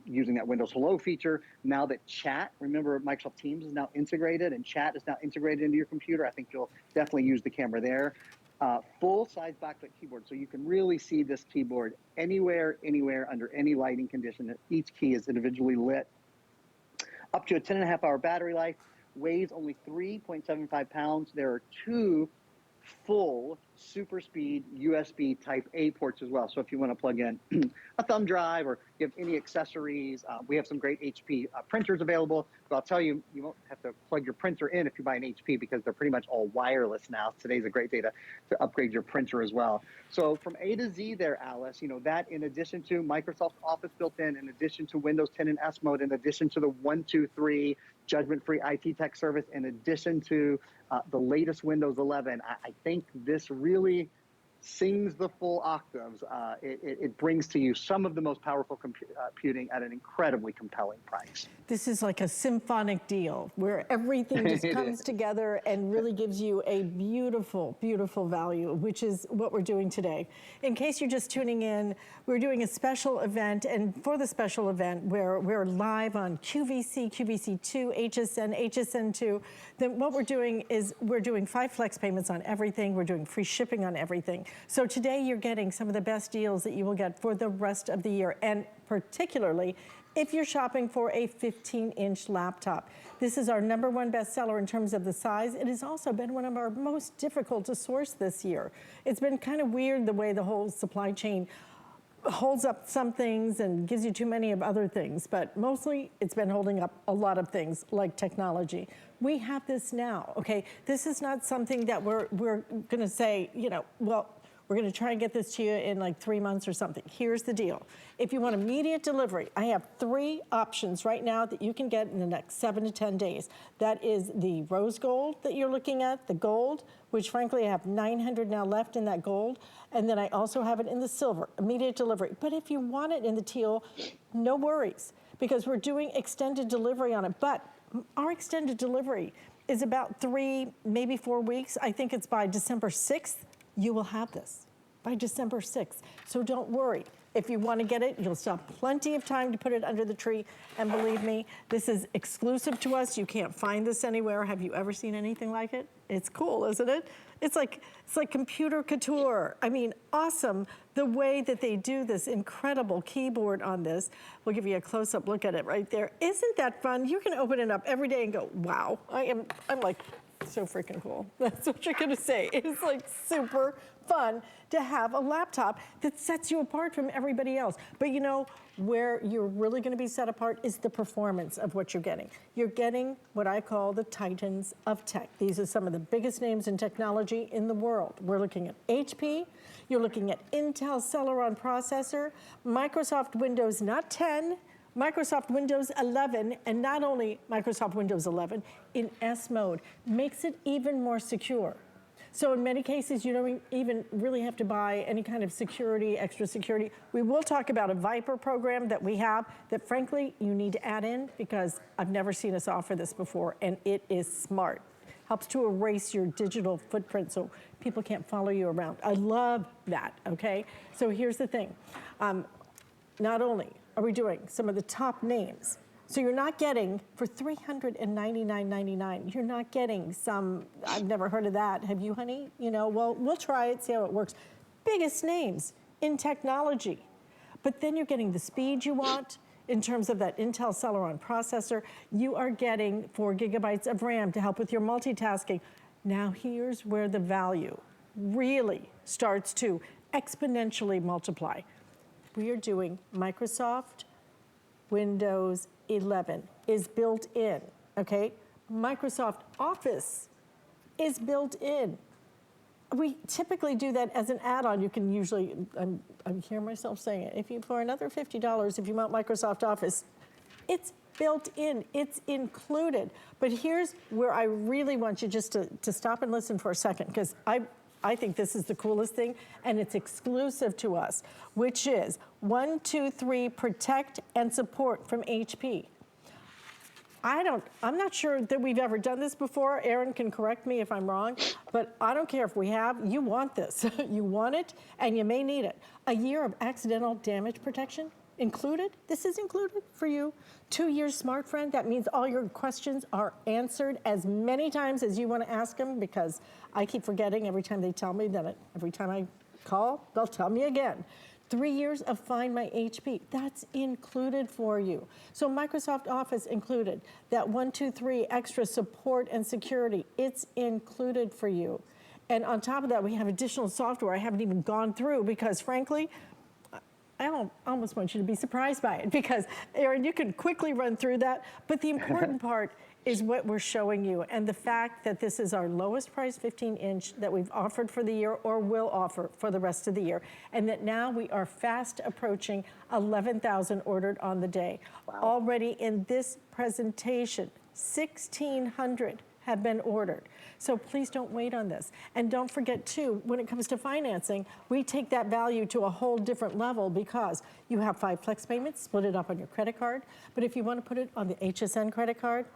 using that Windows Hello feature. Now that chat, remember Microsoft Teams is now integrated and chat is now integrated into your computer. I think you'll definitely use the camera there. Full-size backlit keyboard, so you can really see this keyboard anywhere, under any lighting condition. Each key is individually lit. Up to a 10.5-hour battery life, weighs only 3.75 pounds. There are 2 full super speed USB type A ports as well. So if you want to plug in a thumb drive or you have any accessories, we have some great HP printers available. But I'll tell you, you won't have to plug your printer in if you buy an HP because they're pretty much all wireless now. Today's a great day to upgrade your printer as well. So from A to Z there, Alice, that in addition to Microsoft Office built in addition to Windows 10 and S Mode, in addition to the 123 judgment-free IT tech service, in addition to the latest Windows 11, I think this really sings the full octaves. It brings to you some of the most powerful computing at an incredibly compelling price. This is like a symphonic deal where everything just comes together and really gives you a beautiful, beautiful value, which is what we're doing today. In case you're just tuning in, we're doing a special event, and for the special event, we're live on QVC, QVC2, HSN, HSN2. Then what we're doing is we're doing 5 flex payments on everything. We're doing free shipping on everything. So today you're getting some of the best deals that you will get for the rest of the year, and particularly if you're shopping for a 15-inch laptop. This is our #1 bestseller in terms of the size. It has also been one of our most difficult to source this year. It's been kind of weird the way the whole supply chain holds up some things and gives you too many of other things, but mostly it's been holding up a lot of things like technology. We have this now, okay? This is not something that we're gonna say, well, we're gonna try and get this to you in like 3 months or something. Here's the deal. If you want immediate delivery, I have 3 options right now that you can get in the next 7 to 10 days. That is the rose gold that you're looking at, the gold, which frankly I have 900 now left in that gold. And then I also have it in the silver, immediate delivery. But if you want it in the teal, no worries, because we're doing extended delivery on it. But our extended delivery is about 3, maybe 4 weeks. I think it's by December 6th. You will have this by December 6th. So don't worry. If you want to get it, you'll still have plenty of time to put it under the tree. And believe me, this is exclusive to us. You can't find this anywhere. Have you ever seen anything like it? It's cool, isn't it? It's like computer couture. I mean, awesome the way that they do this incredible keyboard on this. We'll give you a close-up look at it right there. Isn't that fun? You can open it up every day and go, wow, I'm like, so freaking cool. That's what you're gonna say. It's like super fun to have a laptop that sets you apart from everybody else. But where you're really gonna be set apart is the performance of what you're getting. You're getting what I call the titans of tech. These are some of the biggest names in technology in the world. We're looking at HP, you're looking at Intel Celeron processor, Microsoft Windows, not 10, Microsoft Windows 11, and not only Microsoft Windows 11, in S mode, makes it even more secure. So in many cases, you don't even really have to buy any kind of security, extra security. We will talk about a Viper program that we have that frankly, you need to add in because I've never seen us offer this before, and it is smart. Helps to erase your digital footprint so people can't follow you around. I love that, okay? So here's the thing. Not only are we doing some of the top names, so you're not getting, for $399.99, you're not getting some, I've never heard of that, have you, honey? Well, we'll try it, see how it works. Biggest names in technology. But then you're getting the speed you want in terms of that Intel Celeron processor. You are getting 4 gigabytes of RAM to help with your multitasking. Now here's where the value really starts to exponentially multiply. We are doing Microsoft Windows 11 is built in, okay? Microsoft Office is built in. We typically do that as an add-on. You can usually, I hear myself saying it, if you, for another $50, if you want Microsoft Office, it's built in, it's included. But here's where I really want you just to stop and listen for a second, because I think this is the coolest thing, and it's exclusive to us, which is 123 Protect and Support from HP. I'm not sure that we've ever done this before. Aaron can correct me if I'm wrong, but I don't care if we have, you want this. You want it, and you may need it. A year of accidental damage protection included. This is included for you. 2 years Smart Friend. That means all your questions are answered as many times as you want to ask them, because I keep forgetting every time they tell me that every time I call, they'll tell me again. 3 years of Find My HP, that's included for you. So Microsoft Office included. That 123 extra support and security, it's included for you. And on top of that, we have additional software I haven't even gone through, because frankly, I almost want you to be surprised by it, because Aaron, you can quickly run through that, but the important part is what we're showing you, and the fact that this is our lowest price 15-inch that we've offered for the year or will offer for the rest of the year, and that now we are fast approaching 11,000 ordered on the day. Wow. Already in this presentation, 1,600 have been ordered. So please don't wait on this. And don't forget too, when it comes to financing, we take that value to a whole different level, because you have 5 flex payments, split it up on your credit card. But if you want to put it on the Hsn credit card,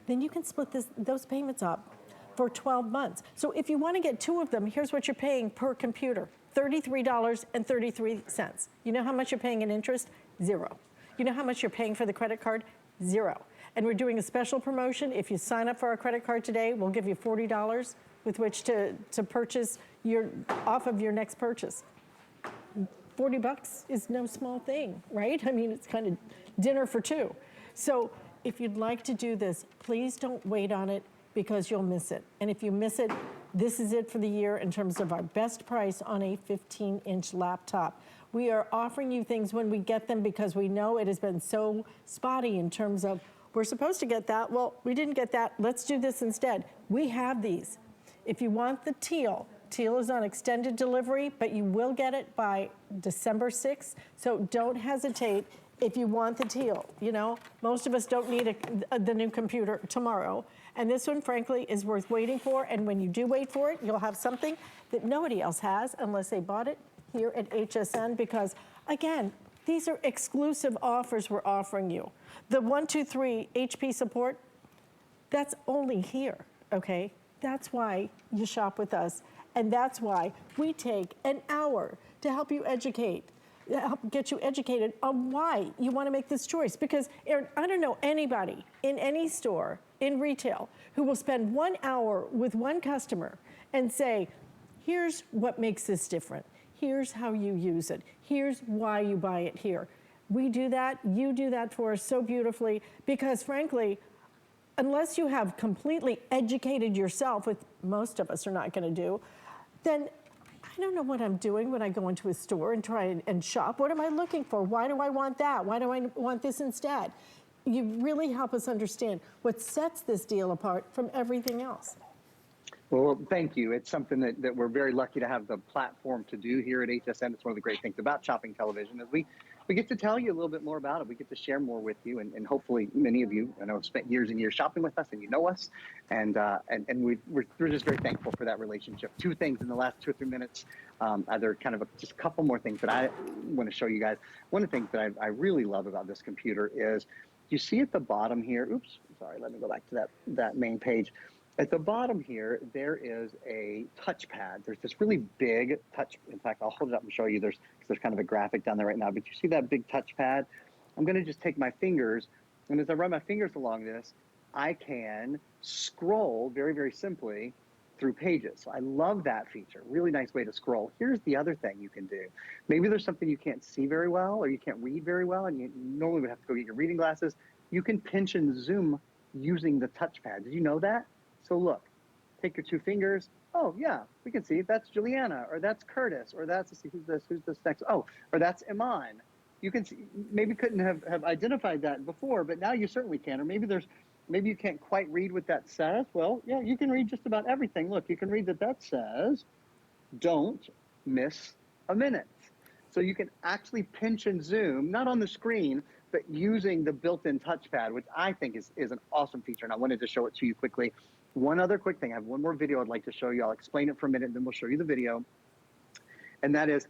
then you can split those payments up for 12 months. So if you want to get 2 of them, here's what you're paying per computer, $33.33. You know how much you're paying in interest? 0. You know how much you're paying for the credit card? 0. And we're doing a special promotion. If you sign up for our credit card today, we'll give you $40 with which to purchase off of your next purchase. 40 bucks is no small thing, right? I mean, it's kind of dinner for 2. So if you'd like to do this, please don't wait on it, because you'll miss it. And if you miss it, this is it for the year in terms of our best price on a 15-inch laptop. We are offering you things when we get them, because we know it has been so spotty in terms of, we're supposed to get that. Well, we didn't get that. Let's do this instead. We have these. If you want the Teal, Teal is on extended delivery, but you will get it by December 6th. So don't hesitate if you want the Teal. You know, most of us don't need the new computer tomorrow. And this one, frankly, is worth waiting for. And when you do wait for it, you'll have something that nobody else has unless they bought it here at Hsn, because, again, these are exclusive offers we're offering you. The 123 HP support, that's only here, okay? That's why you shop with us. And that's why we take an hour to help you get you educated on why you want to make this choice. Because, Aaron, I don't know anybody in any store, in retail, who will spend 1 hour with one customer and say, here's what makes this different. Here's how you use it. Here's why you buy it here. We do that. You do that for us so beautifully, because frankly, unless you have completely educated yourself, which most of us are not going to do, then I don't know what I'm doing when I go into a store and try and shop. What am I looking for? Why do I want that? Why do I want this instead? You really help us understand what sets this deal apart from everything else. Well, thank you. It's something that we're very lucky to have the platform to do here at Hsn. It's one of the great things about shopping television, is we get to tell you a little bit more about it. We get to share more with you, and hopefully many of you, I know, have spent years and years shopping with us, and you know us, and we're just very thankful for that relationship. 2 things in the last 2 or 3 minutes, either kind of just a couple more things that I want to show you guys. One of the things that I really love about this computer is, you see at the bottom here, oops, sorry, let me go back to that main page. At the bottom here, there is a touchpad. There's this really big touch. In fact, I'll hold it up and show you. There's kind of a graphic down there right now. But you see that big touchpad? I'm going to just take my fingers, and as I run my fingers along this, I can scroll very, very simply through pages. So I love that feature. Really nice way to scroll. Here's the other thing you can do. Maybe there's something you can't see very well, or you can't read very well, and you normally would have to go get your reading glasses. You can pinch and zoom using the touchpad. Did you know that? So look, take your 2 fingers. Oh yeah, we can see that's Juliana, or that's Curtis, or that's, let's see, who's this next? Oh, or that's Iman. you can see, maybe couldn't have identified that before, but now you certainly can. Or maybe you can't quite read what that says. Well, yeah, you can read just about everything. Look, you can read that says, don't miss a minute. So you can actually pinch and zoom, not on the screen, but using the built-in touchpad, which I think is an awesome feature. And I wanted to show it to you quickly. One other quick thing, I have one more video I'd like to show you. I'll explain it for a minute, and then we'll show you the video. And that is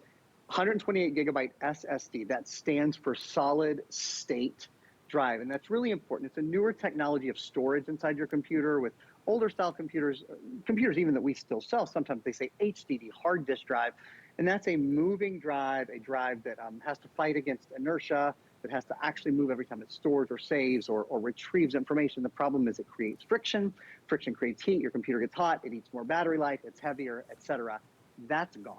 128GB SSD. That stands for solid state drive. And that's really important. It's a newer technology of storage inside your computer. With older style computers even that we still sell, sometimes they say HDD, hard disk drive. And that's a moving drive, a drive that has to fight against inertia, that has to actually move every time it stores or saves or retrieves information. The problem is it creates friction. Friction creates heat. Your computer gets hot. It eats more battery life. It's heavier, etc. That's gone.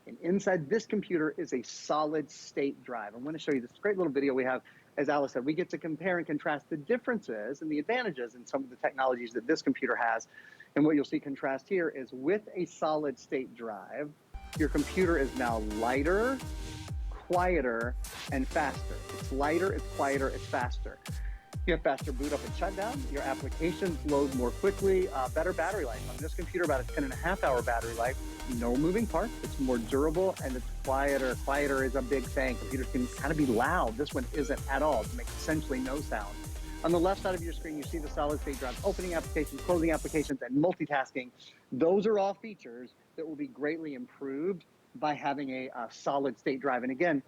And inside this computer is a solid state drive. I want to show you this great little video we have. As Alice said, we get to compare and contrast the differences and the advantages in some of the technologies that this computer has. And what you'll see contrast here is with a solid state drive, your computer is now lighter, quieter, and faster. It's lighter, it's quieter, it's faster. You have faster boot up and shutdown. Your applications load more quickly, better battery life. On this computer, about a 10.5-hour battery life. No moving parts. It's more durable and it's quieter. Quieter is a big thing. Computers can kind of be loud. This one isn't at all. It makes essentially no sound. On the left side of your screen, you see the solid state drive, opening applications, closing applications, and multitasking. Those are all features that will be greatly improved by having a solid state drive. And again,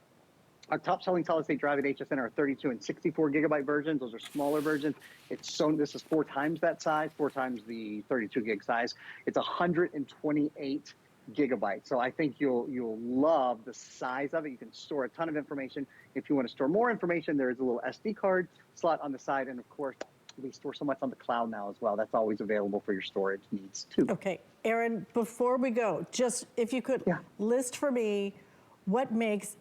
our top selling solid state drive at Hsn are 32 and 64GB versions. Those are smaller versions. This is 4 times that size, 4 times the 32 gig size. It's 128 gigabytes. So I think you'll love the size of it. You can store a ton of information. If you want to store more information, there is a little SD card slot on the side. And of course, we store so much on the cloud now as well. That's always available for your storage needs too. Okay, Aaron, before we go, just if you could list for me what makes